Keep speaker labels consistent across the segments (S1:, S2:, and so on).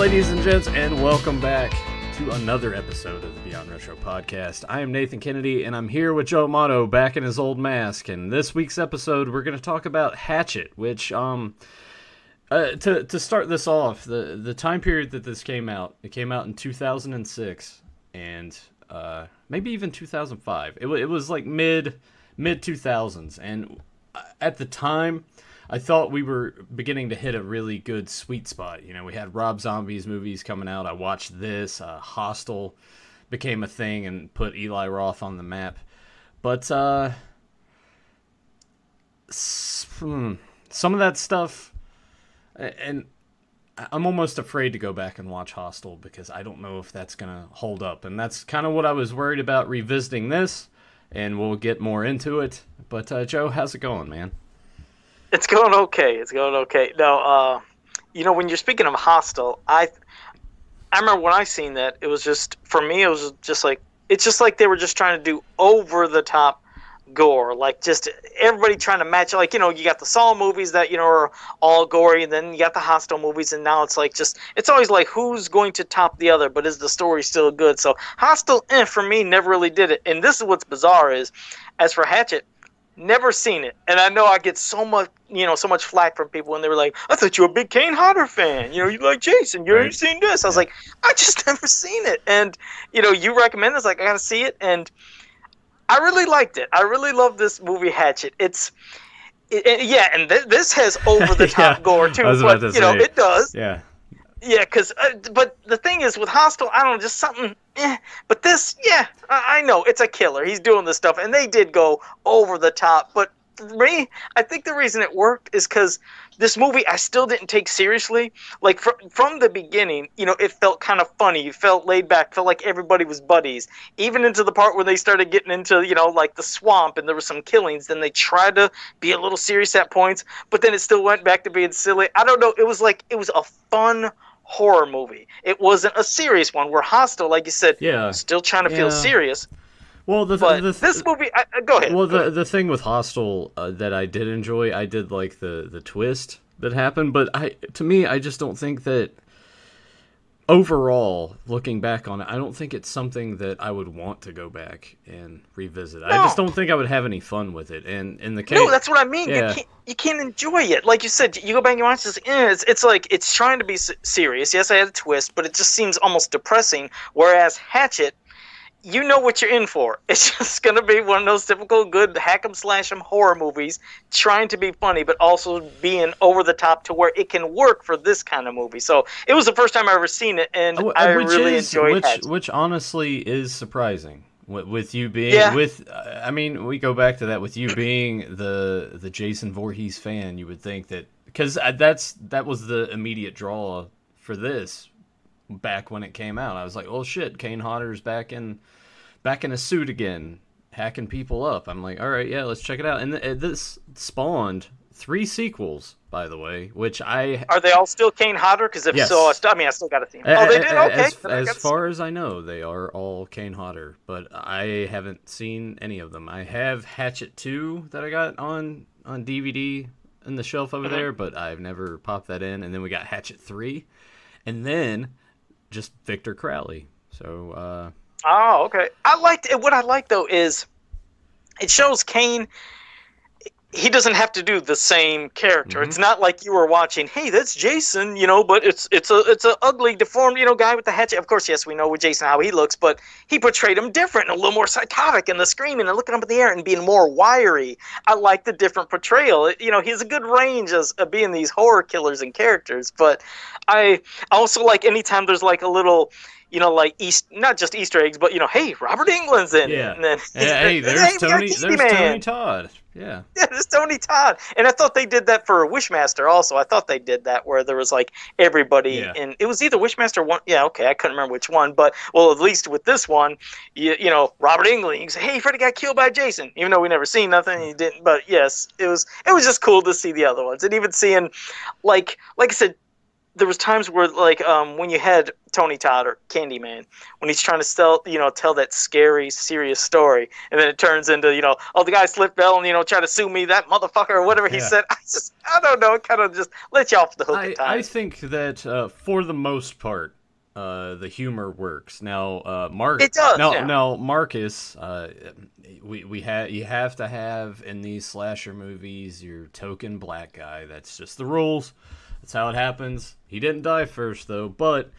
S1: ladies and gents, and welcome back to another episode of the Beyond Retro Podcast. I am Nathan Kennedy, and I'm here with Joe Amato back in his old mask. And this week's episode, we're going to talk about Hatchet, which, to start this off, the time period that this came out, it came out in 2006, and maybe even 2005. It was like mid 2000s, and at the time, I thought we were beginning to hit a really good sweet spot. You know, we had Rob Zombie's movies coming out. I watched this. Hostel became a thing and put Eli Roth on the map. But some of that stuff, and I'm almost afraid to go back and watch Hostel because I don't know if that's going to hold up. And that's kind of what I was worried about revisiting this, and we'll get more into it. But Joe, how's it going, man?
S2: It's going okay. It's going okay. Now, when you're speaking of Hostel, I remember when I seen that, it was just, for me, it was just like, it's just like they were just trying to do over-the-top gore. Like, just everybody trying to match, like, you got the Saw movies that, are all gory, and then you got the Hostel movies, and now it's like just, it's always like, who's going to top the other, but is the story still good? So, Hostel, for me, never really did it. And this is what's bizarre is, as for Hatchet, never seen it, and I know I get so much flack from people when they were like, "I thought you were a big Kane Hodder fan. You like Jason. You ain't seen this." I was like, "I just never seen it." And you recommend this, like I gotta see it, and I really liked it. I really love this movie, Hatchet. This has over the top gore too, but it does.
S1: Yeah.
S2: Yeah, because but the thing is with Hostel, I don't know, just something. But this, I know it's a killer. He's doing this stuff, and they did go over the top. But for me, I think the reason it worked is because this movie I still didn't take seriously. Like from the beginning, it felt kind of funny. It felt laid back. Felt like everybody was buddies. Even into the part where they started getting into like the swamp and there were some killings. Then they tried to be a little serious at points, but then it still went back to being silly. I don't know. It was a fun horror movie. It wasn't a serious one. Where Hostel, like you said, still trying to feel serious.
S1: Well,
S2: this movie, go ahead.
S1: Well, the thing with Hostel that I did enjoy, I did like the twist that happened, but to me, I just don't think that overall, looking back on it, I don't think it's something that I would want to go back and revisit. No. I just don't think I would have any fun with it. And in the case,
S2: no, that's what I mean. Yeah. You can't enjoy it. Like you said, you go back and watch this. It's like it's trying to be serious. Yes, I had a twist, but it just seems almost depressing. Whereas Hatchet, you know what you're in for. It's just going to be one of those typical good hack-em-slash-em horror movies, trying to be funny, but also being over the top to where it can work for this kind of movie. So it was the first time I ever seen it, and I really enjoyed it.
S1: Which honestly is surprising. With you being we go back to that with you being the Jason Voorhees fan. You would think that because that was the immediate draw for this. Back when it came out, I was like, "Oh shit, Kane Hodder's back in a suit again, hacking people up." I'm like, "All right, yeah, let's check it out." And this spawned 3 sequels, by the way, which are
S2: they all still Kane Hodder? Because if so, I still got to see them. Oh, they did. Okay.
S1: As far as I know, they are all Kane Hodder, but I haven't seen any of them. I have Hatchet 2 that I got on DVD in the shelf over there, but I've never popped that in. And then we got Hatchet 3, and then just Victor Crowley. So
S2: okay. I liked it. What I like though is it shows Kane, he doesn't have to do the same character. Mm-hmm. It's not like you were watching, hey, that's Jason, but it's a ugly, deformed, guy with the hatchet. Of course, yes, we know with Jason how he looks, but he portrayed him different and a little more psychotic and the screaming and looking up in the air and being more wiry. I like the different portrayal. He has a good range of being these horror killers and characters, but I also like anytime there's like a little, like not just Easter eggs, but hey, Robert Englund's in it. And then
S1: there's Tony Todd. Yeah,
S2: there's Tony Todd. And I thought they did that for Wishmaster also. I thought they did that where there was like everybody, and it was either Wishmaster one. Yeah, okay, I couldn't remember which one, but at least with this one, Robert Englund, you can say, hey, Freddy got killed by Jason, even though we never seen nothing. He didn't, but yes, it was just cool to see the other ones, and even seeing, like I said, there was times where like when you had Tony Todd or Candyman when he's trying to tell that scary serious story, and then it turns into oh, the guy slipped fell and try to sue me, that motherfucker, or whatever he said. I don't know, it kind of just let you off the hook at times.
S1: I think that for the most part the humor works. Now
S2: it does.
S1: Now Marcus, you have to have in these slasher movies your token black guy. That's just the rules. That's how it happens. He didn't die first, though, but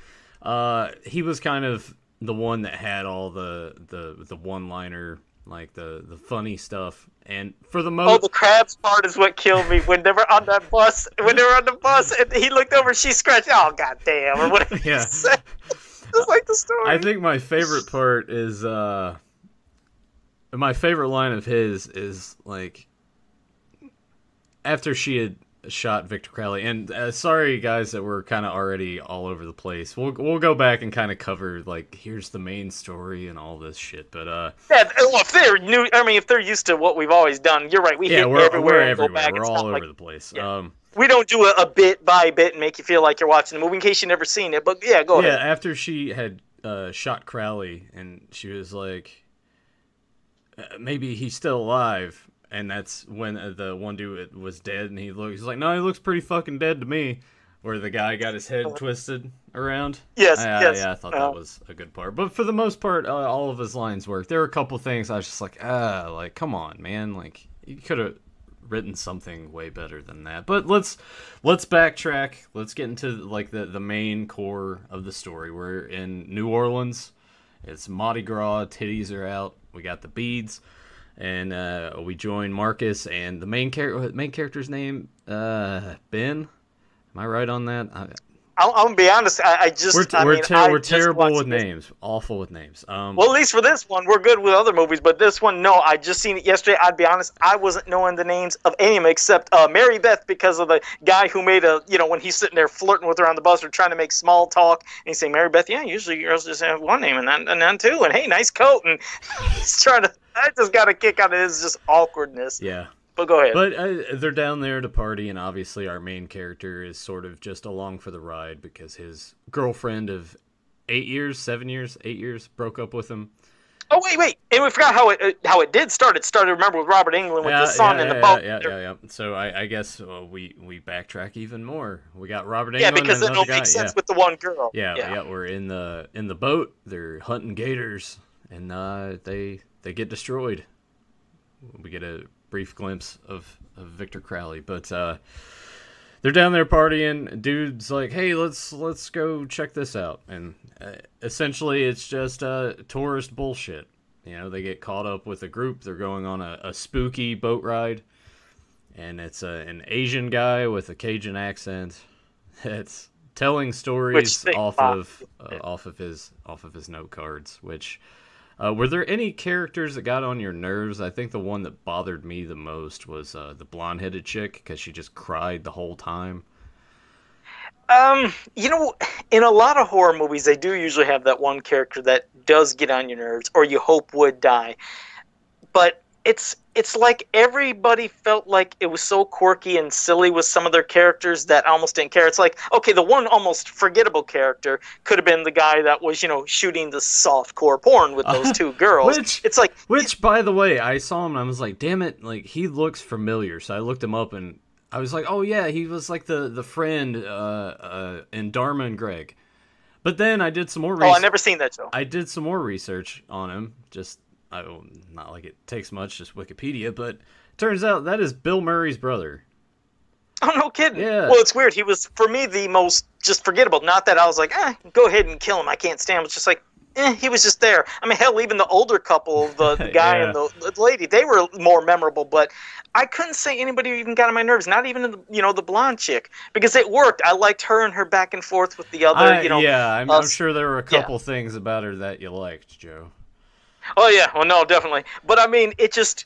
S1: he was kind of the one that had all the one-liner, like the funny stuff. And for the most,
S2: the crabs part is what killed me when they were on that bus. When they were on the bus, and he looked over, she scratched. Oh, goddamn, or whatever.
S1: Yeah.
S2: He said. Just like the story.
S1: I think my favorite part is my favorite line of his is like after she had shot Victor Crowley, and sorry guys that we're kind of already all over the place. We'll go back and kind of cover like here's the main story and all this shit. But
S2: if they're new, I mean, if they're used to what we've always done, you're right. We're everywhere.
S1: We're all over the place.
S2: Yeah. We don't do a bit by bit and make you feel like you're watching the movie in case you've never seen it. But yeah, go ahead.
S1: Yeah, after she had shot Crowley and she was like, maybe he's still alive. And that's when the one dude was dead, and he's like, no, he looks pretty fucking dead to me. Where the guy got his head twisted around.
S2: Yes.
S1: Yeah, I thought that was a good part. But for the most part, all of his lines worked. There were a couple things I was just like, come on, man. Like, you could have written something way better than that. But let's backtrack. Let's get into like the main core of the story. We're in New Orleans. It's Mardi Gras. Titties are out. We got the beads. And we join Marcus and the main character's name, Ben. Am I right on that?
S2: I'm gonna be honest.
S1: We're terrible with names. Awful with names.
S2: Well, at least for this one, we're good with other movies. But this one, no. I just seen it yesterday. I'd be honest. I wasn't knowing the names of any of them except Mary Beth because of the guy who made when he's sitting there flirting with her on the bus or trying to make small talk, and he's saying, Mary Beth, yeah, usually girls just have one name and then two, and hey, nice coat, and he's trying to. I just got a kick out of his just awkwardness.
S1: Yeah.
S2: But go ahead.
S1: But they're down there to party, and obviously our main character is sort of just along for the ride because his girlfriend of 8 years broke up with him.
S2: Oh, wait. And we forgot how it did start. It started, remember, with Robert Englund with the son and the boat.
S1: Yeah. So I guess we backtrack even more. We got Robert Englund.
S2: Yeah, because
S1: it
S2: don't make sense with the one girl.
S1: Yeah. We're in the boat. They're hunting gators, and they get destroyed. We get a brief glimpse of Victor Crowley, but they're down there partying. Dude's like, hey, let's go check this out, and essentially it's just tourist bullshit. They get caught up with a group. They're going on a spooky boat ride, and it's an Asian guy with a Cajun accent. It's telling stories off of his note cards, which. Were there any characters that got on your nerves? I think the one that bothered me the most was the blonde-headed chick because she just cried the whole time.
S2: In a lot of horror movies, they do usually have that one character that does get on your nerves or you hope would die. But it's like everybody felt like it was so quirky and silly with some of their characters that I almost didn't care. It's like, okay, the one almost forgettable character could have been the guy that was, shooting the softcore porn with those two girls.
S1: Which, by the way, I saw him and I was like, damn it, like he looks familiar. So I looked him up and I was like, oh yeah, he was like the friend in Dharma and Greg. But then I did some more research.
S2: Oh, I've never seen that show.
S1: I did some more research on him, not like it takes much, just Wikipedia, but turns out that is Bill Murray's brother.
S2: Oh, no kidding.
S1: Yeah.
S2: Well, it's weird. He was, for me, the most just forgettable. Not that I was like, go ahead and kill him. I can't stand him. It's just like, he was just there. I mean, hell, even the older couple, the guy and the lady, they were more memorable, but I couldn't say anybody even got on my nerves, not even the blonde chick, because it worked. I liked her and her back and forth with the other,
S1: Yeah, I'm sure there were a couple things about her that you liked, Joe.
S2: Oh, yeah. Well, no, definitely. But, I mean, it just,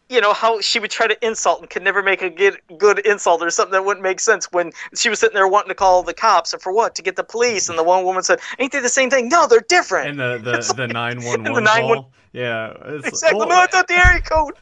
S2: how she would try to insult and could never make a good insult or something that wouldn't make sense when she was sitting there wanting to call the cops. And for what? To get the police. And the one woman said, ain't they the same thing? No, they're different.
S1: And the 911
S2: call.
S1: Yeah.
S2: Exactly. No, I thought the area code.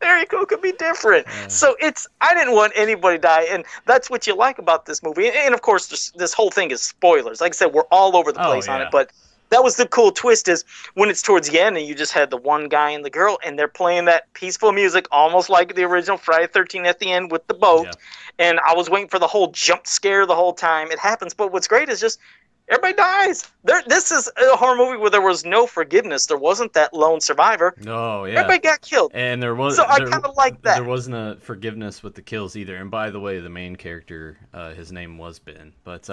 S2: There you go. It could be different. So I didn't want anybody to die, and that's what you like about this movie. And of course, this whole thing is spoilers. Like I said, we're all over the place on it, but that was the cool twist is when it's towards the end and you just had the one guy and the girl, and they're playing that peaceful music, almost like the original Friday the 13th at the end with the boat. Yeah. And I was waiting for the whole jump scare the whole time. It happens, but what's great is just everybody dies. This is a horror movie where there was no forgiveness. There wasn't that lone survivor.
S1: No, yeah.
S2: Everybody got killed.
S1: And there was
S2: I kind of like that.
S1: There wasn't a forgiveness with the kills either. And by the way, the main character, his name was Ben. But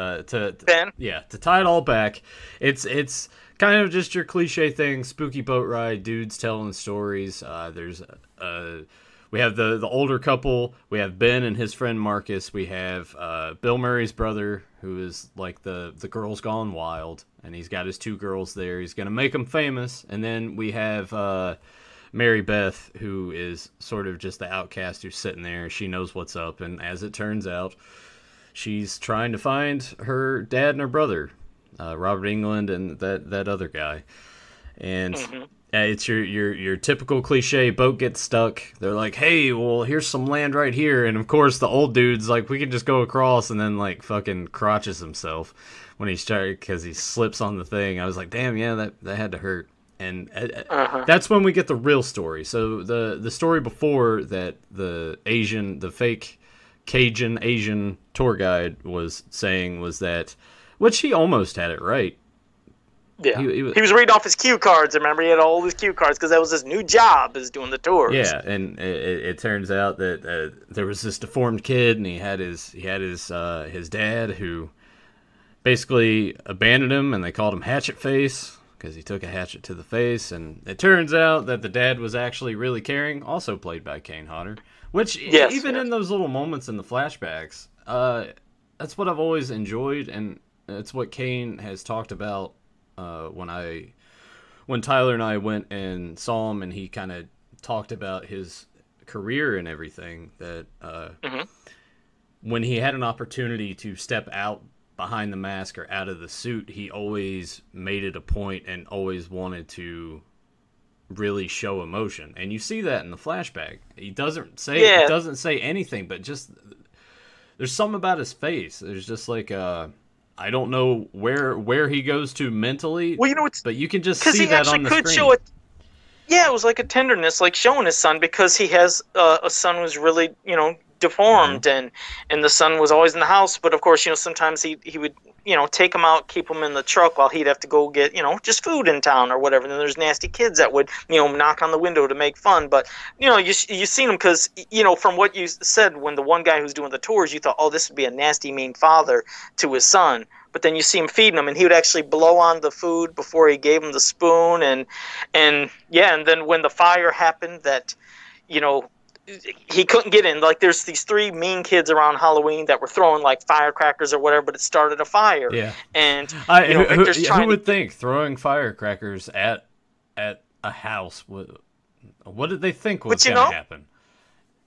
S2: Ben?
S1: Yeah, to tie it all back, it's kind of just your cliche thing, spooky boat ride, dudes telling stories. We have the older couple. We have Ben and his friend Marcus. We have Bill Murray's brother, who is like the girls gone wild, and he's got his two girls there. He's gonna make them famous. And then we have Mary Beth, who is sort of just the outcast who's sitting there. She knows what's up, and as it turns out, she's trying to find her dad and her brother, Robert Englund and that other guy, and. Mm-hmm. It's your typical cliche, boat gets stuck. They're like, hey, well, here's some land right here. And, of course, the old dude's like, we can just go across, and then, like, fucking crotches himself when he's trying, because he slips on the thing. I was like, damn, yeah, that had to hurt. And that's when we get the real story. So the story before that, the fake Cajun Asian tour guide was saying was that, which he almost had it right.
S2: Yeah, he was reading off his cue cards. Remember, he had all his cue cards because that was his new job, is doing the tours.
S1: Yeah, and it turns out that there was this deformed kid, and he had his dad who basically abandoned him, and they called him Hatchet Face because he took a hatchet to the face. And it turns out that the dad was actually really caring, also played by Kane Hodder. Which even in those little moments in the flashbacks, that's what I've always enjoyed, and it's what Kane has talked about. When Tyler and I went and saw him, and he kind of talked about his career and everything, that when he had an opportunity to step out behind the mask or out of the suit, he always made it a point and always wanted to really show emotion. And you see that in the flashback. He doesn't say anything, but just there's something about his face. There's just like I don't know where he goes to mentally. Well, but you can just see that on the screen. Show it.
S2: Yeah, it was like a tenderness, like showing his son, because he has a son who's really, deformed, and the son was always in the house. But of course, sometimes he would, take him out, keep him in the truck while he'd have to go get, just food in town or whatever. And then there's nasty kids that would, knock on the window to make fun. But, you seen him because, from what you said, when the one guy who's doing the tours, you thought, oh, this would be a nasty, mean father to his son. But then you see him feeding him, and he would actually blow on the food before he gave him the spoon. And then when the fire happened that, he couldn't get in. Like, there's these three mean kids around Halloween that were throwing, like, firecrackers or whatever, but it started a fire.
S1: Yeah.
S2: And,
S1: who would think throwing firecrackers at a house, what did they think was going to happen?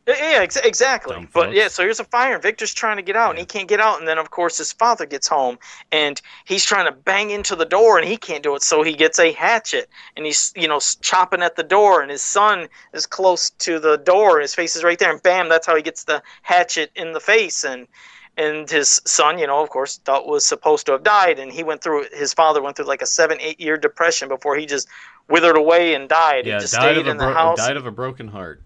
S2: Yeah, exactly. But so here's a fire, and Victor's trying to get out, and he can't get out. And then, of course, his father gets home, and he's trying to bang into the door, and he can't do it. So he gets a hatchet, and he's, chopping at the door, and his son is close to the door, and his face is right there, and bam, that's how he gets the hatchet in the face. And his son, of course, thought was supposed to have died, and his father went through like a 7-8 year depression before he just withered away and died.
S1: Yeah,
S2: he just stayed in the house.
S1: Died of a broken heart.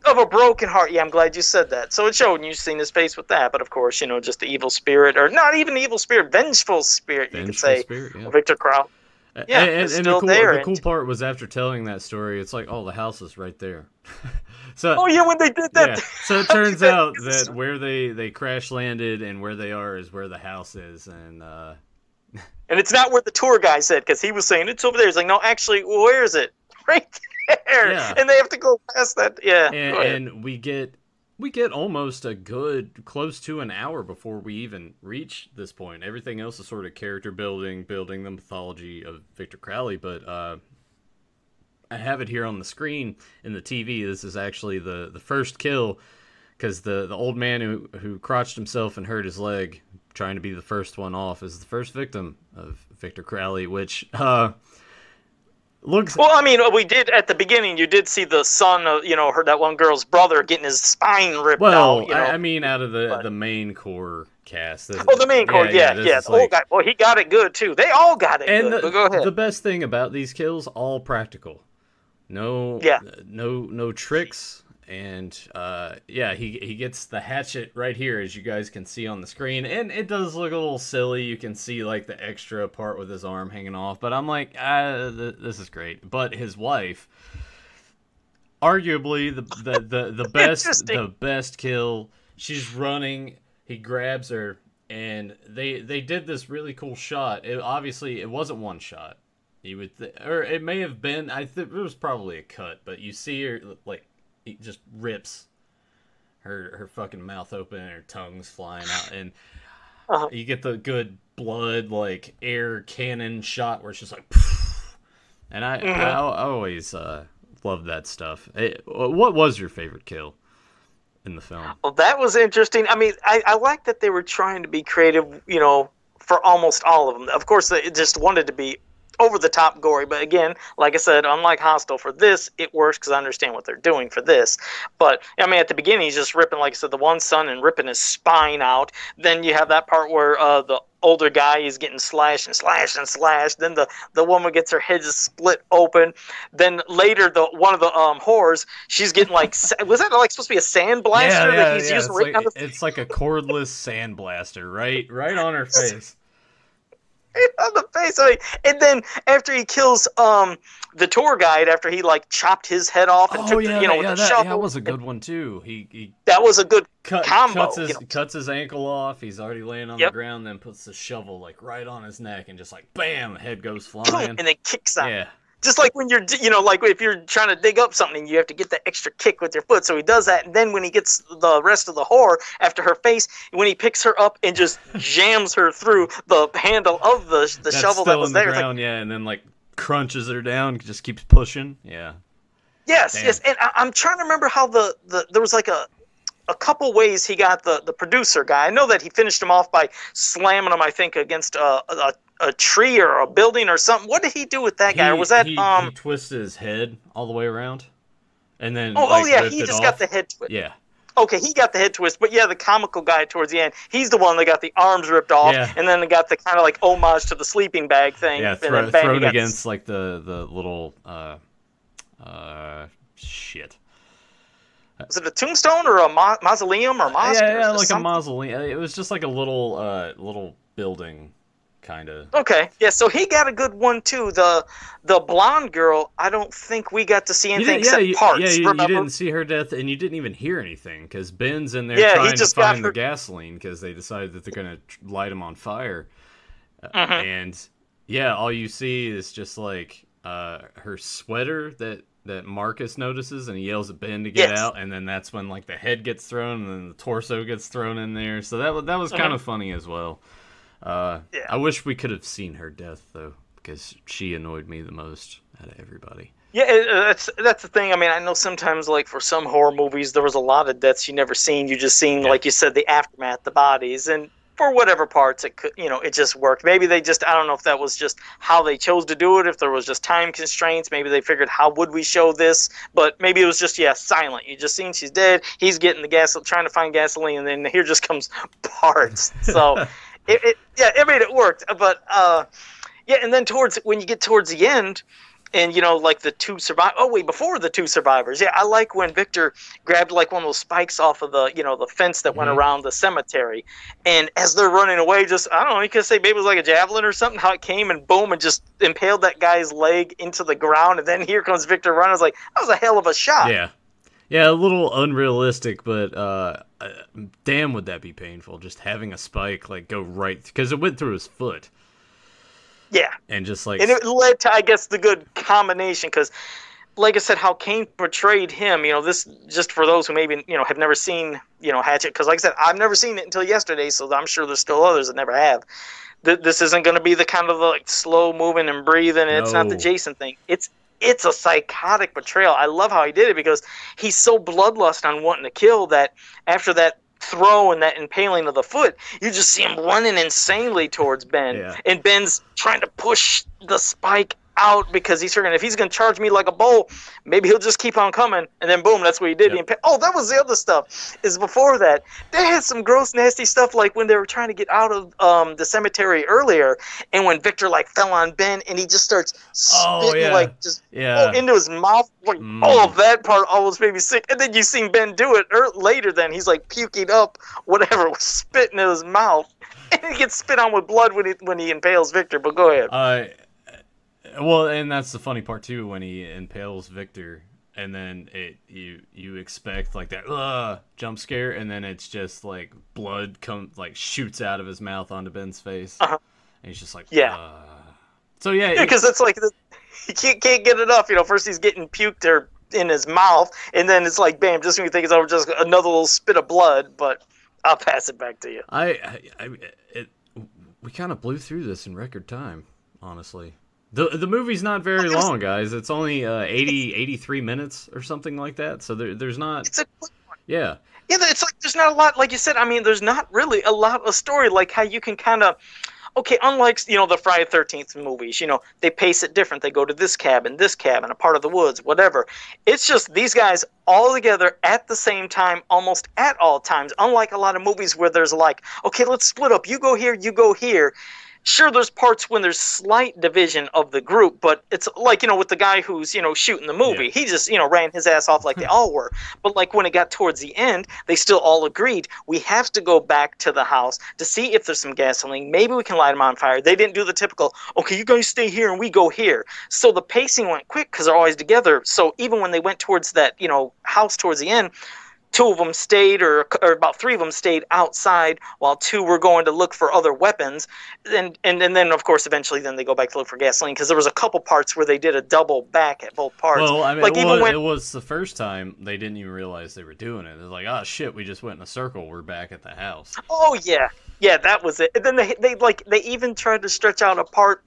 S2: Of a broken heart. Yeah, I'm glad you said that. So it showed, and you've seen his face with that. But of course, just the evil spirit, or not even evil spirit, vengeful spirit, you could say, Victor Crowell. Yeah,
S1: and the cool part was after telling that story, it's like, oh, the house is right there. So
S2: when they did that.
S1: Yeah. So it turns out that where they crash landed and where they are is where the house is, and
S2: it's not where the tour guy said, because he was saying it's over there. He's like, no, actually, where is it? Right there. Yeah. And they have to go past that. Yeah.
S1: And we get almost a good close to an hour before we even reach this point. Everything else is sort of character building the mythology of Victor Crowley. But I have it here on the screen in the TV. This is actually the first kill, because the old man who crotched himself and hurt his leg trying to be the first one off is the first victim of Victor Crowley, which looks.
S2: Well, I mean, we did at the beginning. You did see the son of that one girl's brother getting his spine ripped out.
S1: I mean, out of the main core cast.
S2: The main core, yeah. The old guy. Well, he got it good too. They all got it good. But go ahead.
S1: The best thing about these kills, all practical. No tricks. And he gets the hatchet right here, as you guys can see on the screen, and it does look a little silly. You can see like the extra part with his arm hanging off, but I'm like, this is great. But his wife, arguably the best kill. She's running, he grabs her, and they did this really cool shot. Obviously it wasn't one shot. You would or it may have been. I think it was probably a cut, but you see her like. He just rips her fucking mouth open and her tongue's flying out, and you get the good blood like air cannon shot where it's just like, and I always love that stuff. What was your favorite kill in the film?
S2: Well, that was interesting. I mean, I like that they were trying to be creative, for almost all of them. Of course, they just wanted to be over the top gory, but again, like I said, unlike Hostel, for this it works because I understand what they're doing for this. But I mean, at the beginning he's just ripping, like I said, the one son and ripping his spine out. Then you have that part where the older guy is getting slashed and slashed and slashed. Then the woman gets her head just split open. Then later one of the whores, she's getting like was that like supposed to be a sandblaster that he's using right on the face?
S1: It's like a cordless sandblaster right on her face.
S2: On the face, and then after he kills the tour guide, after he like chopped his head off and took with the shovel,
S1: that was a good one too. He
S2: that was a good combo.
S1: Cuts his ankle off. He's already laying on the ground, then puts the shovel like right on his neck, and just like bam, head goes flying,
S2: and then kicks out.
S1: Yeah.
S2: Just like when you're, like if you're trying to dig up something, you have to get that extra kick with your foot. So he does that, and then when he gets the rest of the whore after her face, when he picks her up and just jams her through the handle of the shovel that was there,
S1: ground, and then like crunches her down, just keeps pushing,
S2: Yes, and I'm trying to remember how there was like a couple ways he got the producer guy. I know that he finished him off by slamming him, I think, against a tree or a building or something. What did he do with that guy? Or was that
S1: he twisted his head all the way around, and then
S2: he just got the head twist.
S1: Yeah.
S2: Okay, he got the head twist, but the comical guy towards the end, he's the one that got the arms ripped off, and then got the kind of like homage to the sleeping bag thing.
S1: Yeah, thrown against like the little shit.
S2: Was it a tombstone or a mausoleum or mosque?
S1: Yeah, like a mausoleum. It was just like a little building. Kind of.
S2: Okay, yeah, so he got a good one too. The blonde girl, I don't think we got to see anything except parts.
S1: Yeah, you didn't see her death, and you didn't even hear anything because Ben's in there trying to find the gasoline because they decided that they're gonna light him on fire. And all you see is just like her sweater that Marcus notices, and he yells at Ben to get out, and then that's when like the head gets thrown, and then the torso gets thrown in there. So that was kind of funny as well. I wish we could have seen her death though, because she annoyed me the most out of everybody.
S2: Yeah, that's the thing. I mean, I know sometimes like for some horror movies there was a lot of deaths you never seen. You just seen like you said the aftermath, the bodies, and for whatever parts it could, it just worked. Maybe they just, I don't know if that was just how they chose to do it, if there was just time constraints. Maybe they figured, how would we show this? But maybe it was just silent. You just seen she's dead. He's getting the gas, trying to find gasoline, and then here just comes parts. So. It made it work, but and then when you get towards the end, and like the two survivors. Oh wait, before the two survivors, I like when Victor grabbed like one of those spikes off of the the fence that went around the cemetery, and as they're running away, just I don't know, you could say maybe it was like a javelin or something. How it came and boom, and just impaled that guy's leg into the ground, and then here comes Victor running. I was like, that was a hell of a shot.
S1: Yeah, a little unrealistic, but damn, would that be painful? Just having a spike like go right, because it went through his foot.
S2: Yeah,
S1: and just like,
S2: and it led to, I guess, the good combination, because, like I said, how Kane portrayed him. This just for those who maybe have never seen Hatchet, because like I said, I've never seen it until yesterday, so I'm sure there's still others that never have. This isn't going to be the kind of like slow moving and breathing. It's not the Jason thing. It's a psychotic portrayal. I love how he did it, because he's so bloodlust on wanting to kill that after that throw and that impaling of the foot, you just see him running insanely towards Ben. And Ben's trying to push the spike out because he's figuring if he's going to charge me like a bull, maybe he'll just keep on coming. And then boom, that's what he did.
S1: Yep.
S2: Oh, that was the other stuff. Is before that, they had some gross, nasty stuff like when they were trying to get out of the cemetery earlier, and when Victor like fell on Ben and he just starts spitting like just into his mouth. Like, oh, that part almost made me sick. And then you seen Ben do it later. Then he's like puking up whatever was spitting in his mouth. And he gets spit on with blood when he impales Victor. But go ahead.
S1: Well, and that's the funny part too, when he impales Victor, and then you expect like that jump scare, and then it's just like blood shoots out of his mouth onto Ben's face, and he's just like So because it's like he can't get enough. First he's getting puked or in his mouth, and then it's like bam, just when you think it's over, just another little spit of blood. But I'll pass it back to you. We kind of blew through this in record time, honestly. The movie's not very long, guys. It's only 83 minutes or something like that. So there's not. It's a quick one. Yeah.
S2: Yeah, it's like there's not a lot. Like you said, I mean, there's not really a lot of story. Like how you can kind of. Okay, unlike, the Friday the 13th movies, they pace it different. They go to this cabin, a part of the woods, whatever. It's just these guys all together at the same time, almost at all times, unlike a lot of movies where there's like, okay, let's split up. You go here, you go here. Sure, there's parts when there's slight division of the group, but it's like, with the guy who's, shooting the movie. Yeah. He just, ran his ass off like they all were. But like when it got towards the end, they still all agreed, we have to go back to the house to see if there's some gasoline. Maybe we can light them on fire. They didn't do the typical, okay, you guys stay here and we go here. So the pacing went quick because they're always together. So even when they went towards that, house towards the end, two of them stayed, or about three of them stayed outside, while two were going to look for other weapons. And then, of course, eventually then they go back to look for gasoline, because there was a couple parts where they did a double back at both parts.
S1: Well, I mean, it was the first time they didn't even realize they were doing it. They're like, oh, shit, we just went in a circle. We're back at the house.
S2: Oh, yeah. Yeah, that was it. And then they even tried to stretch out a part,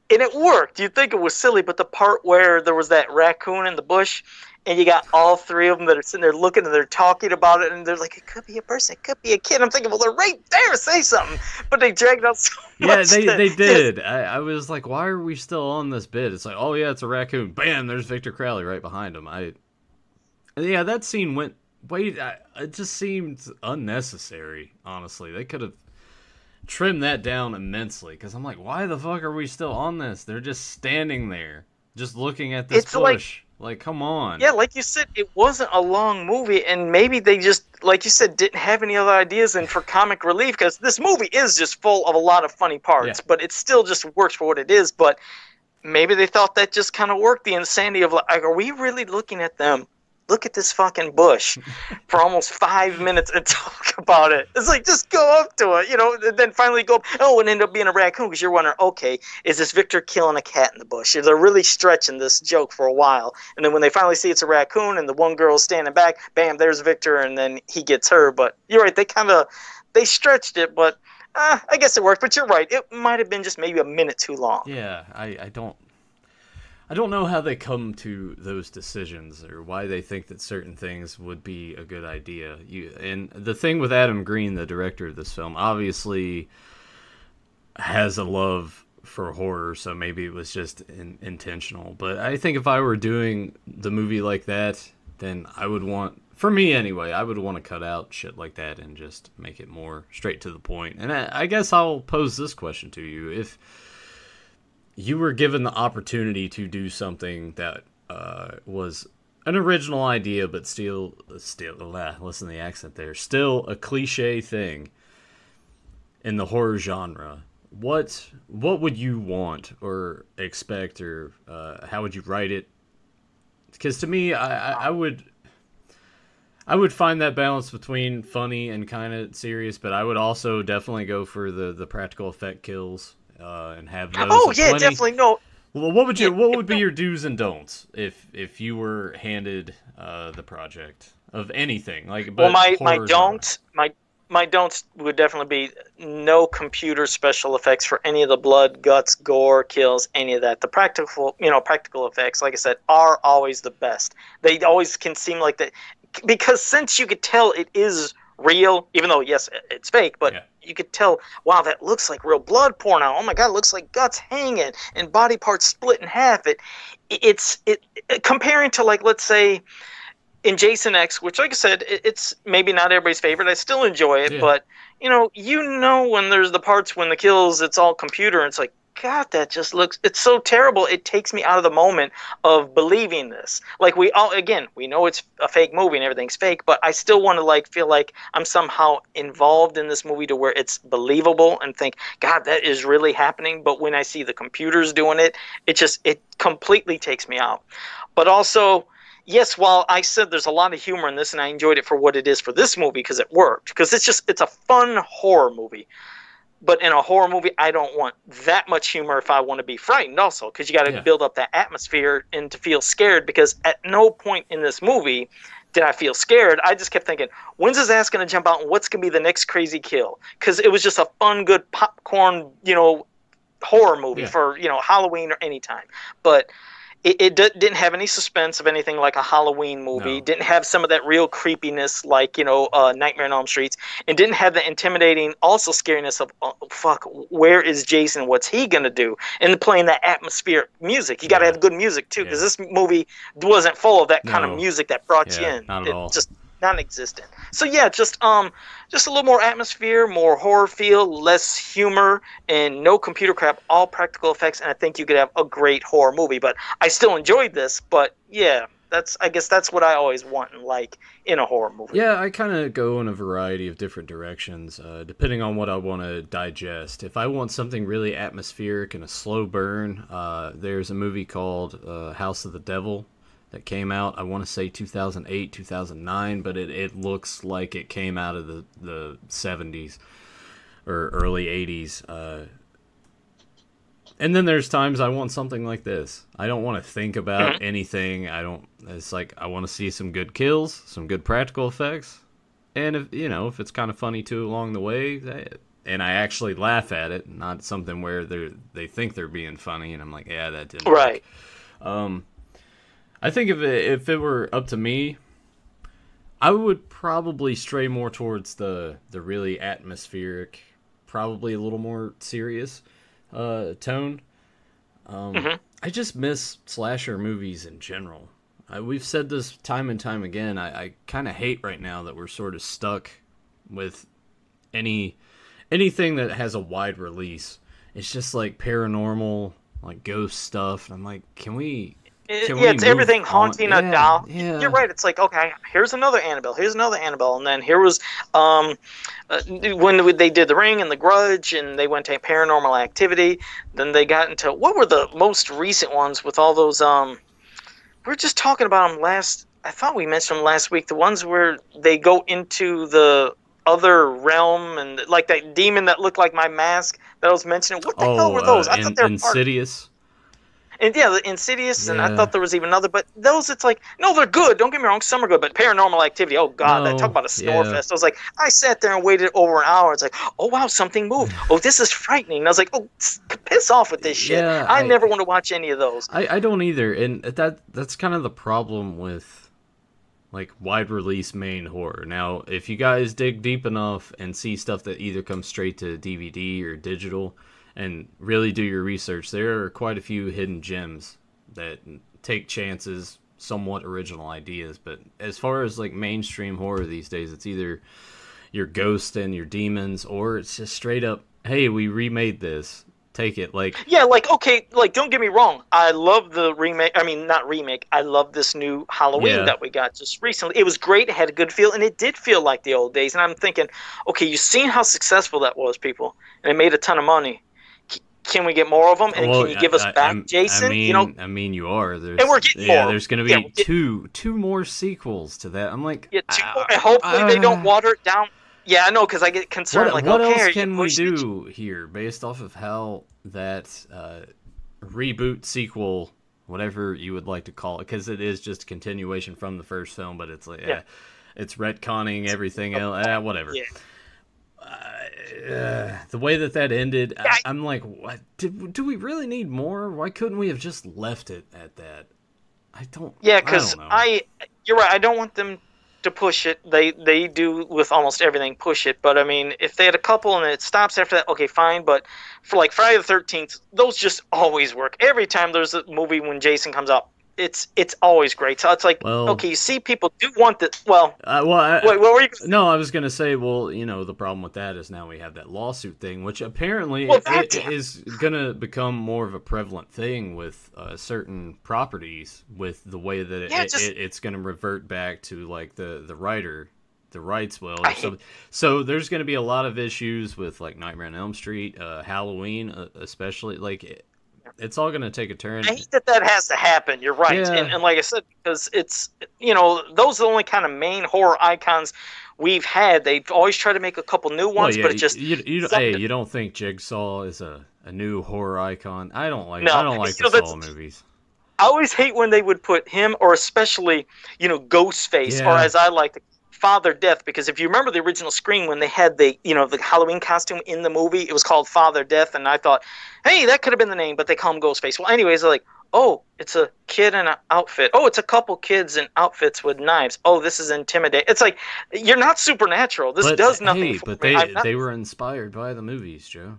S2: and it worked. You'd think it was silly, but the part where there was that raccoon in the bush, and you got all three of them that are sitting there looking, and they're talking about it, and they're like, it could be a person, it could be a kid. I'm thinking, well, they're right there, say something. But they dragged out so much.
S1: Yeah, they did. I was like, why are we still on this bit? It's like, oh, yeah, it's a raccoon. Bam, there's Victor Crowley right behind him. Yeah, that scene went, it just seemed unnecessary, honestly. They could have trimmed that down immensely, because I'm like, why the fuck are we still on this? They're just standing there, just looking at this bush. Like, come on.
S2: Yeah, like you said, it wasn't a long movie, and maybe they just, like you said, didn't have any other ideas and for comic relief, because this movie is just full of a lot of funny parts, but it still just works for what it is. But maybe they thought that just kind of worked, the insanity of, like, are we really looking at them? Look at this fucking bush for almost 5 minutes and talk about it. It's like, just go up to it, and then finally go, and end up being a raccoon, because you're wondering, okay, is this Victor killing a cat in the bush? They're really stretching this joke for a while. And then when they finally see it's a raccoon and the one girl's standing back, bam, there's Victor, and then he gets her. But you're right, they stretched it, but I guess it worked. But you're right, it might have been just maybe a minute too long.
S1: Yeah, I don't know how they come to those decisions, or why they think that certain things would be a good idea. And the thing with Adam Green, the director of this film, obviously has a love for horror, so maybe it was just intentional. But I think if I were doing the movie like that, then I would want, for me anyway, I would want to cut out shit like that and just make it more straight to the point. And I guess I'll pose this question to you. If you were given the opportunity to do something that was an original idea, but still, listen to the accent there, still a cliche thing in the horror genre, what would you want or expect, or how would you write it? Because to me, I would find that balance between funny and kind of serious, but I would also definitely go for the practical effect kills. And have those.
S2: Oh yeah, definitely no.
S1: Well, what would be your do's and don'ts if you were handed the project of anything? Like,
S2: well, my don'ts would definitely be no computer special effects for any of the blood, guts, gore, kills, any of that. The practical effects, like I said, are always the best. They always can seem like that, because since you could tell it is real, even though yes, it's fake, but you could tell, wow, that looks like real blood pouring out. Oh my god, it looks like guts hanging and body parts split in half. It's comparing to, like, let's say in Jason X, which, like I said, it's maybe not everybody's favorite. I still enjoy it, but when there's the parts when the kills, it's all computer, and it's like, God, that just looks, it's so terrible. It takes me out of the moment of believing this. Like, we know it's a fake movie and everything's fake, but I still want to feel like I'm somehow involved in this movie to where it's believable and think, God, that is really happening. But when I see the computers doing it, it completely takes me out. But also, yes, while I said there's a lot of humor in this and I enjoyed it for what it is for this movie because it worked, because it's a fun horror movie. But in a horror movie, I don't want that much humor if I want to be frightened also, because you got to build up that atmosphere and to feel scared, because at no point in this movie did I feel scared. I just kept thinking, when's his ass going to jump out and what's going to be the next crazy kill? Because it was just a fun, good popcorn, horror movie for, Halloween or any time. But it didn't have any suspense of anything like a Halloween movie. No. Didn't have some of that real creepiness like, Nightmare on Elm Street. And didn't have the intimidating, also scariness of, oh, fuck, where is Jason? What's he going to do? And playing that atmospheric music. You got to have good music, too, because this movie wasn't full of that kind of music that brought you in.
S1: Not at all.
S2: Just non-existent. So yeah, just a little more atmosphere, more horror feel, less humor, and no computer crap, all practical effects, and I think you could have a great horror movie. But I still enjoyed this, but yeah, I guess that's what I always want and like in a horror movie.
S1: Yeah, I kind of go in a variety of different directions, depending on what I want to digest. If I want something really atmospheric and a slow burn, there's a movie called House of the Devil that came out, I want to say 2008, 2009, but it looks like it came out of the 70s or early 80s. And then there's times I want something like this. I don't want to think about anything. It's like I want to see some good kills, some good practical effects, and if it's kind of funny too along the way, and I actually laugh at it, not something where they think they're being funny, and I'm like, yeah, that didn't work. I think if it were up to me, I would probably stray more towards the really atmospheric, probably a little more serious tone. I just miss slasher movies in general. We've said this time and time again. I kind of hate right now that we're sort of stuck with anything that has a wide release. It's just like paranormal, like ghost stuff. I'm like,
S2: it's everything haunting a doll. Yeah. You're right. It's like, okay, here's another Annabelle. And then here was when they did The Ring and The Grudge, and they went to Paranormal Activity. Then they got into, what were the most recent ones with all those? We were just talking about them I thought we mentioned them last week. The ones where they go into the other realm, and like that demon that looked like my mask that I was mentioning. What the hell were those? I thought they were
S1: Insidious.
S2: And the Insidious, and I thought there was even another, but those, it's like, no, they're good, don't get me wrong, some are good, but Paranormal Activity, oh god, talk about a snore fest. I was like, I sat there and waited over an hour, it's like, oh wow, something moved, oh, this is frightening, and I was like, oh, piss off with this shit. I never want to watch any of those.
S1: I don't either, and that's kind of the problem with, like, wide release main horror. Now, if you guys dig deep enough and see stuff that either comes straight to DVD or digital, and really do your research, there are quite a few hidden gems that take chances, somewhat original ideas. But as far as like mainstream horror these days, it's either your ghosts and your demons, or it's just straight up, hey, we remade this. Take it.
S2: Okay, don't get me wrong. I love the remake. I mean, not remake. I love this new Halloween that we got just recently. It was great. It had a good feel, and it did feel like the old days. And I'm thinking, okay, you've seen how successful that was, people, and it made a ton of money. Can we get more of them? And can you give us back Jason?
S1: I mean, you are.
S2: And we're getting more.
S1: There's going to be two more sequels to that. I'm like,
S2: two more, and hopefully they don't water it down. Yeah, I know, because I get concerned.
S1: What else can we do here based off of how that reboot, sequel, whatever you would like to call it, because it is just a continuation from the first film, but it's like, it's retconning everything else, whatever. Yeah. The way that ended, I'm like, what? Do we really need more? Why couldn't we have just left it at that? I don't.
S2: Yeah, because you're right. I don't want them to push it. They do with almost everything push it. But I mean, if they had a couple and it stops after that, okay, fine. But for like Friday the 13th, those just always work. Every time there's a movie when Jason comes out, it's always great. So it's like,
S1: Well,
S2: okay, you see, people do want the well. Wait, what were you?
S1: No, I was gonna say, well, the problem with that is now we have that lawsuit thing, which apparently it is gonna become more of a prevalent thing with certain properties, with the way that it's gonna revert back to like the rights will. So there's gonna be a lot of issues with like Nightmare on Elm Street, Halloween, especially like. It's all going to take a turn.
S2: I hate that has to happen. You're right.
S1: Yeah.
S2: And like I said, because it's, those are the only kind of main horror icons we've had. They've always tried to make a couple new ones, but it just...
S1: You don't think Jigsaw is a new horror icon? I don't like the Saw movies.
S2: I always hate when they would put him, or especially, Ghostface, or as I like to Father Death, because if you remember the original Scream, when they had the Halloween costume in the movie, it was called Father Death, and I thought, hey, that could have been the name, but they call him Ghostface. Well, anyways, they're like, oh, it's a kid in an outfit. Oh, it's a couple kids in outfits with knives. Oh, this is intimidating. It's like, you're not supernatural. This does nothing for me.
S1: But they were inspired by the movies, Joe.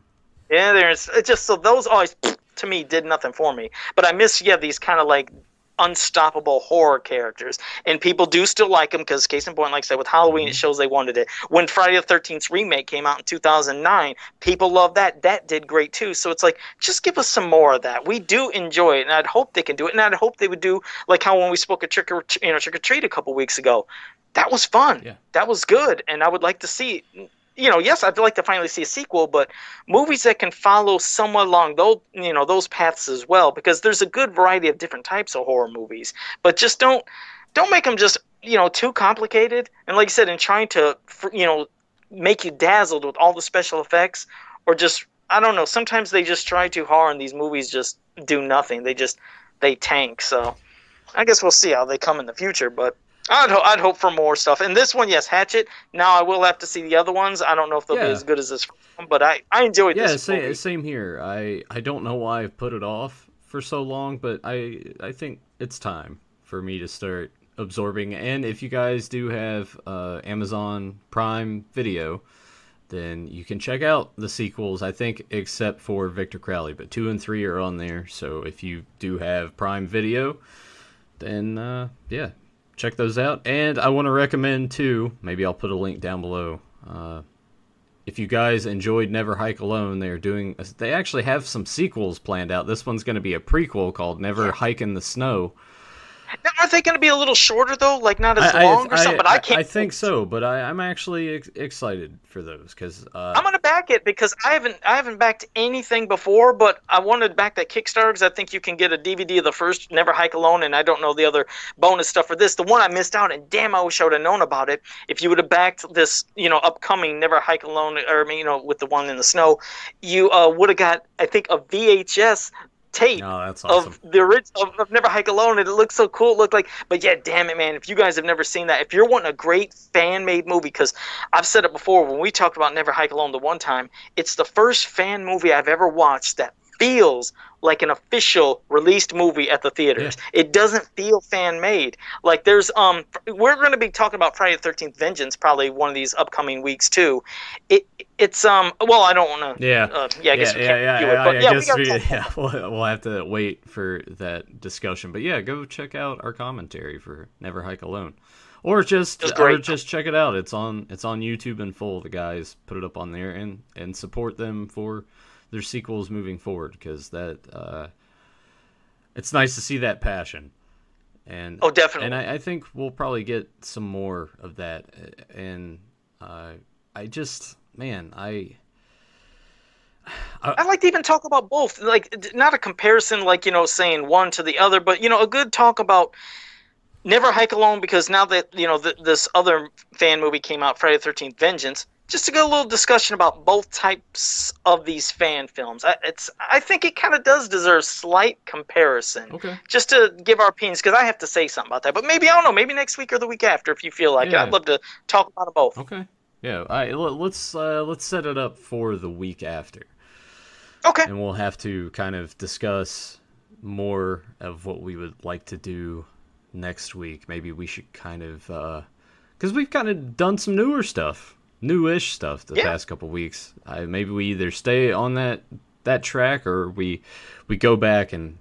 S2: Yeah, it's just, so those always, to me, did nothing for me. But I miss, these kind of like unstoppable horror characters, and people do still like them because, case in point, like I said, with Halloween, it shows they wanted it. When Friday the 13th remake came out in 2009, people loved that. That did great too. So it's like, just give us some more of that. We do enjoy it, and I'd hope they can do it. And I'd hope they would do like how when we spoke at Trick or Treat a couple weeks ago, that was fun.
S1: Yeah.
S2: That was good, and I would like to see. Yes, I'd like to finally see a sequel, but movies that can follow somewhat along those paths as well, because there's a good variety of different types of horror movies. But just don't make them just too complicated. And like I said, in trying to make you dazzled with all the special effects, or just, I don't know. Sometimes they just try too hard, and these movies just do nothing. They tank. So I guess we'll see how they come in the future, but. I'd hope for more stuff. And this one, yes, Hatchet. Now I will have to see the other ones. I don't know if they'll be as good as this one, but I enjoyed this movie.
S1: Same here. I don't know why I've put it off for so long, but I think it's time for me to start absorbing. And if you guys do have Amazon Prime Video, then you can check out the sequels, I think, except for Victor Crowley. But 2 and 3 are on there, so if you do have Prime Video, then, check those out. And I want to recommend, too, maybe I'll put a link down below. If you guys enjoyed Never Hike Alone, they actually have some sequels planned out. This one's going to be a prequel called Never Hike in the Snow.
S2: Now, are they going to be a little shorter, though? Like, not as long or something? But I can't...
S1: I think so, but I'm actually excited for those, because...
S2: I'm going to back it, because I haven't backed anything before, but I wanted to back that Kickstarter, because I think you can get a DVD of the first Never Hike Alone, and I don't know the other bonus stuff for this. The one I missed out, and damn, I wish I would have known about it. If you would have backed this, upcoming Never Hike Alone, or, with the one in the snow, you would have got, I think, a VHS tape
S1: that's awesome.
S2: of the original of Never Hike Alone, and it looks so cool. It looked like, but yeah, damn it, man! If you guys have never seen that, if you're wanting a great fan-made movie, because I've said it before when we talked about Never Hike Alone the one time, it's the first fan movie I've ever watched that feels like an official released movie at the theaters. Yeah. It doesn't feel fan-made. Like there's we're going to be talking about Friday the 13th Vengeance probably one of these upcoming weeks too. It's well, I don't want to. I guess we can't do it. But
S1: we'll have to wait for that discussion. But yeah, go check out our commentary for Never Hike Alone, or just check it out. It's on YouTube in full. The guys put it up on there, and support them for their sequels moving forward, because that it's nice to see that passion. And
S2: definitely.
S1: And I think we'll probably get some more of that. And I just, man, I'd
S2: like to even talk about both, like not a comparison, like saying one to the other, but a good talk about Never Hike Alone, because now that this other fan movie came out, Friday the 13th Vengeance, just to get a little discussion about both types of these fan films. I think it kind of does deserve slight comparison.
S1: Okay.
S2: Just to give our opinions, because I have to say something about that. But maybe, I don't know, maybe next week or the week after, if you feel like it. I'd love to talk about them both.
S1: Okay. Yeah. Let's set it up for the week after.
S2: Okay.
S1: And we'll have to kind of discuss more of what we would like to do next week. Maybe we should kind of because we've kind of done some newish stuff the
S2: Yeah.
S1: past couple weeks. Maybe we either stay on that track, or we go back and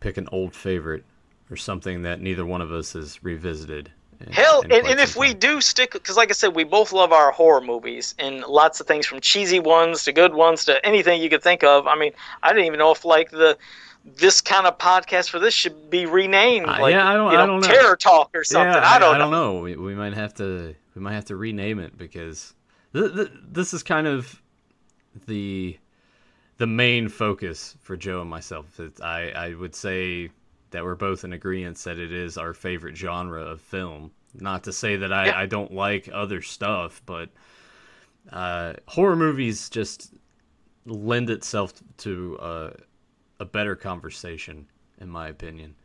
S1: pick an old favorite or something that neither one of us has revisited.
S2: Hell,
S1: in quite
S2: and if
S1: some
S2: we
S1: time.
S2: do stick, because like I said, we both love our horror movies, and lots of things from cheesy ones to good ones to anything you could think of. I mean, I didn't even know if like this kind of podcast for this should be renamed, like
S1: yeah, I don't know.
S2: Terror Talk or something.
S1: Yeah,
S2: I don't
S1: I don't
S2: know.
S1: know. We might have to rename it, because this is kind of the main focus for Joe and myself. I would say that we're both in agreement that it is our favorite genre of film. Not to say that I don't like other stuff, but horror movies just lend itself to a better conversation, in my opinion.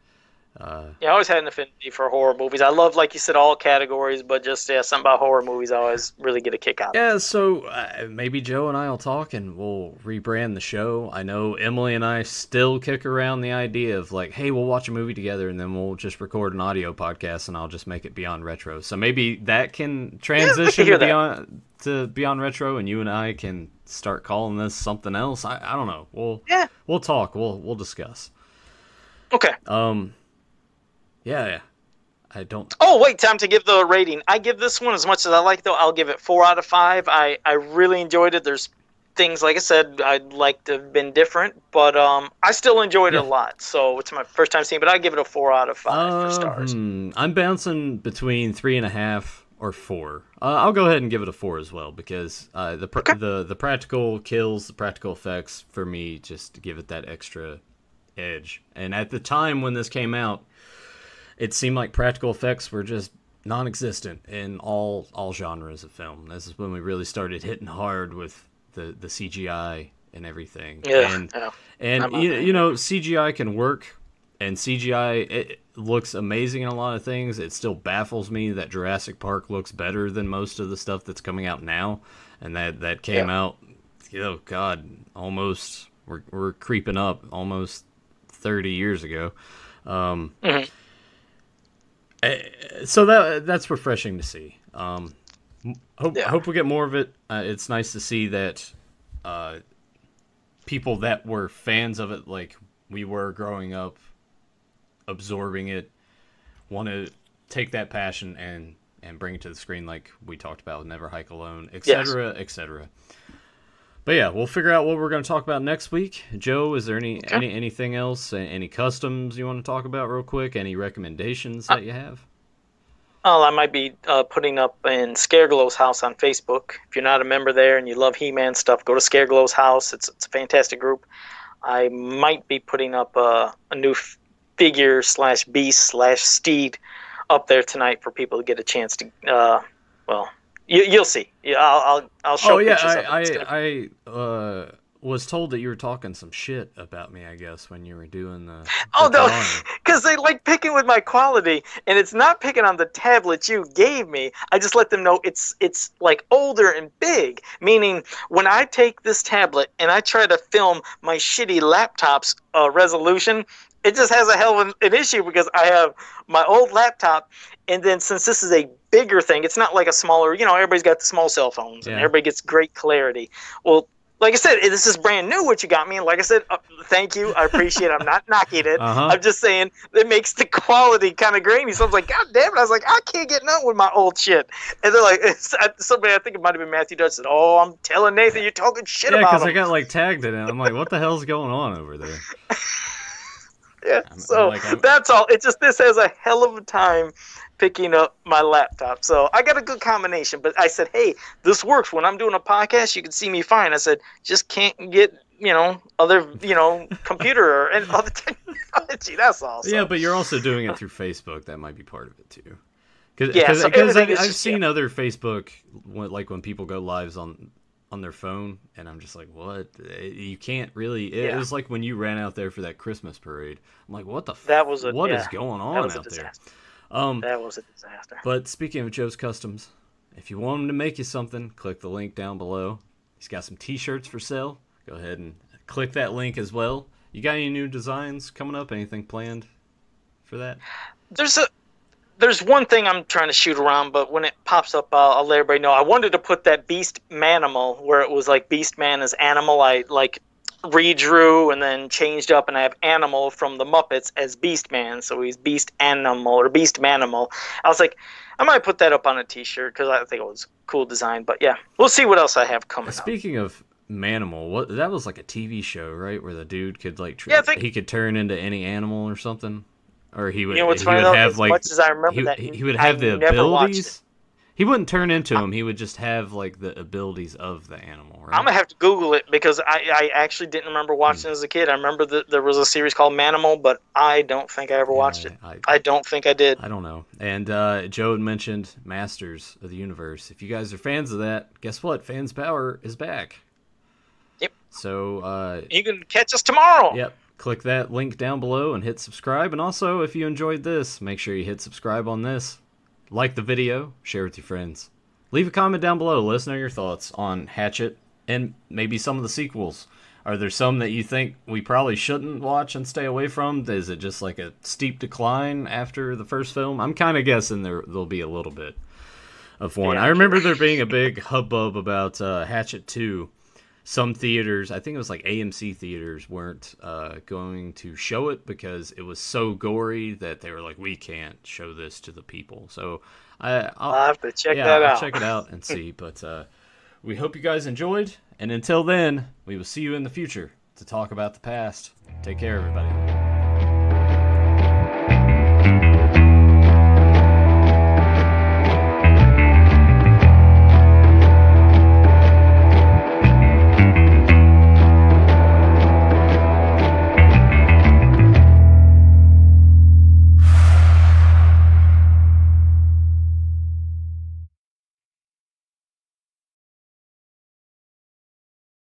S2: Yeah, I always had an affinity for horror movies. I love, like you said, all categories, but just something about horror movies I always really get a kick out of.
S1: Yeah, so maybe Joe and I will talk and we'll rebrand the show. I know Emily and I still kick around the idea of like, hey, we'll watch a movie together and then we'll just record an audio podcast and I'll just make it Beyond Retro. So maybe that can transition to Beyond Retro, and you and I can start calling this something else. I don't know. We'll talk. We'll discuss.
S2: Okay.
S1: Yeah. I don't.
S2: Oh, wait, time to give the rating. I give this one, as much as I like, though, I'll give it 4 out of 5. I really enjoyed it. There's things, like I said, I'd like to have been different, but I still enjoyed it a lot. So it's my first time seeing it, but I give it a 4 out of 5 for stars.
S1: I'm bouncing between 3.5 or 4. I'll go ahead and give it a 4 as well, because the practical kills, the practical effects, for me, just give it that extra edge. And at the time when this came out, it seemed like practical effects were just non-existent in all genres of film. This is when we really started hitting hard with the CGI and everything.
S2: Yeah,
S1: and you know, CGI can work, and CGI, it looks amazing in a lot of things. It still baffles me that Jurassic Park looks better than most of the stuff that's coming out now, and that came out, oh God, almost we're creeping up almost 30 years ago. So that's refreshing to see. Hope we get more of it. It's nice to see that people that were fans of it, like we were growing up, absorbing it, want to take that passion and bring it to the screen, like we talked about with Never Hike Alone, etc., etc. But yeah, we'll figure out what we're going to talk about next week. Joe, is there anything else? Any customs you want to talk about real quick? Any recommendations that you have?
S2: Well, I might be putting up in Scareglow's house on Facebook. If you're not a member there and you love He-Man stuff, go to Scareglow's house. It's a fantastic group. I might be putting up a new figure / beast / steed up there tonight for people to get a chance to. You'll see. Yeah, I'll show pictures of it.
S1: I was told that you were talking some shit about me, I guess, when you were doing the
S2: no,
S1: drawing.
S2: because they like picking with my quality, and it's not picking on the tablet you gave me. I just let them know it's like older and big, meaning when I take this tablet and I try to film my shitty laptop's resolution, it just has a hell of an issue, because I have my old laptop, and then since this is a bigger thing, it's not like a smaller, everybody's got the small cell phones, and everybody gets great clarity. Well, like I said, this is brand new what you got me, and like I said, thank you, I appreciate it. I'm not knocking it. I'm just saying it makes the quality kind of grainy. So I was like, God damn it. I was like, I can't get nothing with my old shit. And they're like, somebody, I think it might have been Matthew Dutch, said, oh, I'm telling Nathan you're talking shit about him.
S1: Yeah, because I got like tagged in it. I'm like, what the hell's going on over there?
S2: Yeah, that's all. It's just this has a hell of a time picking up my laptop. So I got a good combination. But I said, hey, this works. When I'm doing a podcast, you can see me fine. I said, just can't get, other, computer and other technology. That's all. So.
S1: Yeah, but you're also doing it through Facebook. That might be part of it, too.
S2: Because
S1: I've seen other Facebook, like when people go lives on their phone, and I'm just like, what? You can't really. It was like when you ran out there for that Christmas parade. I'm like, what the? What is going on out there?
S2: That was a disaster.
S1: But speaking of Joe's Customs, if you want him to make you something, click the link down below. He's got some T-shirts for sale. Go ahead and click that link as well. You got any new designs coming up? Anything planned for that?
S2: There's there's one thing I'm trying to shoot around, but when it pops up, I'll let everybody know. I wanted to put that Beast Manimal where it was like Beast Man as Animal. I like redrew and then changed up, and I have Animal from the Muppets as Beast Man, so he's Beast Animal or Beast Manimal. I was like, I might put that up on a T-shirt because I think it was a cool design. But yeah, we'll see what else I have coming.
S1: Speaking of Manimal, that was like a TV show, right? Where the dude could like he could turn into any animal or something. Or he would,
S2: what's funny, as much as I remember
S1: he would have the abilities. He wouldn't turn into him. He would just have like the abilities of the animal. Right?
S2: I'm gonna have to Google it because I actually didn't remember watching it as a kid. I remember that there was a series called Manimal, but I don't think I ever watched it. I don't think I did.
S1: I don't know. And Joe had mentioned Masters of the Universe. If you guys are fans of that, guess what? Fans Power is back.
S2: Yep.
S1: So
S2: you can catch us tomorrow.
S1: Yep. Click that link down below and hit subscribe. And also, if you enjoyed this, make sure you hit subscribe on this. Like the video, share with your friends. Leave a comment down below. Let us know your thoughts on Hatchet and maybe some of the sequels. Are there some that you think we probably shouldn't watch and stay away from? Is it just like a steep decline after the first film? I'm kind of guessing there'll be a little bit of one. Yeah, I remember there being a big hubbub about Hatchet 2. Some theaters, I think it was like AMC theaters, weren't going to show it because it was so gory that they were like, we can't show this to the people. So I'll
S2: have to check that out.
S1: I'll check it out and see. But we hope you guys enjoyed. And until then, we will see you in the future to talk about the past. Take care, everybody.